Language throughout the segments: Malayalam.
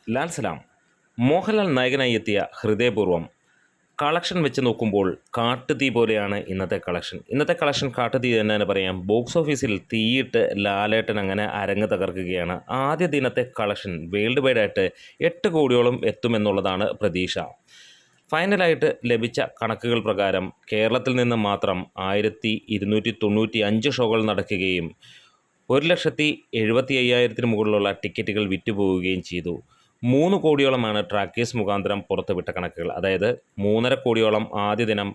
ലാൽ സലാം മോഹൻലാൽ നായകനായി എത്തിയ ഹൃദയപൂർവ്വം കളക്ഷൻ വെച്ച് നോക്കുമ്പോൾ കാട്ടുതീ പോലെയാണ് ഇന്നത്തെ കളക്ഷൻ കാട്ടുതീ തന്നെ പറയാം. ബോക്സ് ഓഫീസിൽ തീയിട്ട് ലാലേട്ടൻ അങ്ങനെ അരങ്ങ് തകർക്കുകയാണ്. ആദ്യ ദിനത്തെ കളക്ഷൻ വേൾഡ് വൈഡായിട്ട് 8 കോടിയോളം എത്തുമെന്നുള്ളതാണ് പ്രതീക്ഷ. ഫൈനലായിട്ട് ലഭിച്ച കണക്കുകൾ പ്രകാരം കേരളത്തിൽ നിന്ന് മാത്രം 1295 ഷോകൾ നടക്കുകയും 1,75,000 മുകളിലുള്ള ടിക്കറ്റുകൾ വിറ്റുപോവുകയും ചെയ്തു. 3 കോടിയോളമാണ് ട്രാക്കേഴ്സ് മുഖാന്തരം പുറത്തുവിട്ട കണക്കുകൾ. അതായത് 3.5 കോടിയോളം ആദ്യ ദിനം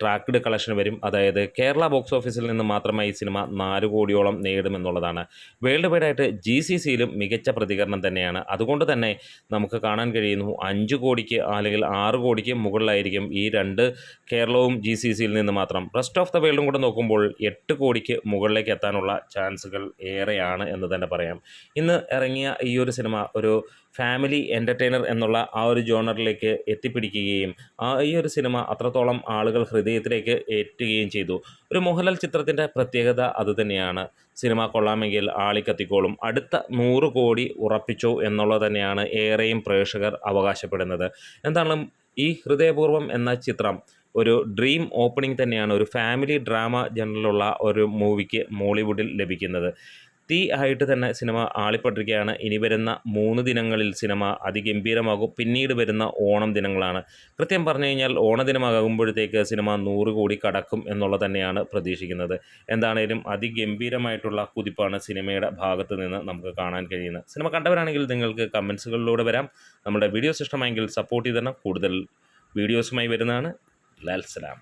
ട്രാക്ക്ഡ് കളക്ഷൻ വരും. അതായത് കേരള ബോക്സ് ഓഫീസിൽ നിന്ന് മാത്രമായി ഈ സിനിമ 4 കോടിയോളം നേടുമെന്നുള്ളതാണ്. വേൾഡ് വൈഡായിട്ട് GCCയിലും മികച്ച പ്രതികരണം തന്നെയാണ്. അതുകൊണ്ട് തന്നെ നമുക്ക് കാണാൻ കഴിയുന്നു 5 കോടിക്ക് അല്ലെങ്കിൽ 6 കോടിക്ക് മുകളിലായിരിക്കും ഈ 2 കേരളവും GCCയിൽ നിന്ന് മാത്രം. റെസ്റ്റ് ഓഫ് ദ വേൾഡും കൂടെ നോക്കുമ്പോൾ 8 കോടിക്ക് മുകളിലേക്ക് എത്താനുള്ള ചാൻസുകൾ ഏറെയാണ് എന്ന് തന്നെ പറയാം. ഇന്ന് ഇറങ്ങിയ ഈ ഒരു സിനിമ ഒരു ഫാമിലി എൻ്റർടൈനർ എന്നുള്ള ആ ഒരു ജോണറിലേക്ക് എത്തിപ്പിടിക്കുകയും ഈ ഒരു സിനിമ അത്രത്തോളം ആളുകൾ ഹൃദയത്തിലേക്ക് ഏറ്റുകയും ചെയ്തു. ഒരു മോഹൻലാൽ ചിത്രത്തിൻ്റെ പ്രത്യേകത അതുതന്നെയാണ്. സിനിമ കൊള്ളാമെങ്കിൽ ആളിക്കത്തിക്കോളും, അടുത്ത 100 കോടി ഉറപ്പിച്ചോ എന്നുള്ളത് തന്നെയാണ് ഏറെയും പ്രേക്ഷകർ അവകാശപ്പെടുന്നത്. എന്താണെങ്കിലും ഈ ഹൃദയപൂർവ്വം എന്ന ചിത്രം ഒരു ഡ്രീം ഓപ്പണിംഗ് തന്നെയാണ്. ഒരു ഫാമിലി ഡ്രാമ ജനറിലുള്ള ഒരു മൂവിക്ക് മോളിവുഡിൽ ലഭിക്കുന്നത്. തീ ആയിട്ട് തന്നെ സിനിമ ആളിപ്പട്ടിരിക്കുകയാണ്. ഇനി വരുന്ന 3 ദിനങ്ങളിൽ സിനിമ അതിഗംഭീരമാകും. പിന്നീട് വരുന്ന ഓണം ദിനങ്ങളാണ്. കൃത്യം പറഞ്ഞു കഴിഞ്ഞാൽ ഓണദിനമാകുമ്പോഴത്തേക്ക് സിനിമ 100 കോടി കടക്കും എന്നുള്ളത് തന്നെയാണ് പ്രതീക്ഷിക്കുന്നത്. എന്താണേലും അതിഗംഭീരമായിട്ടുള്ള കുതിപ്പാണ് സിനിമയുടെ ഭാഗത്ത് നിന്ന് നമുക്ക് കാണാൻ കഴിയുന്നത്. സിനിമ കണ്ടവരാണെങ്കിൽ നിങ്ങൾക്ക് കമൻസുകളിലൂടെ വരാം. നമ്മുടെ വീഡിയോസ് ഇഷ്ടമായെങ്കിൽ സപ്പോർട്ട് ചെയ്ത് തന്നെ കൂടുതൽ വീഡിയോസുമായി വരുന്നതാണ്. ലാൽ സലാം.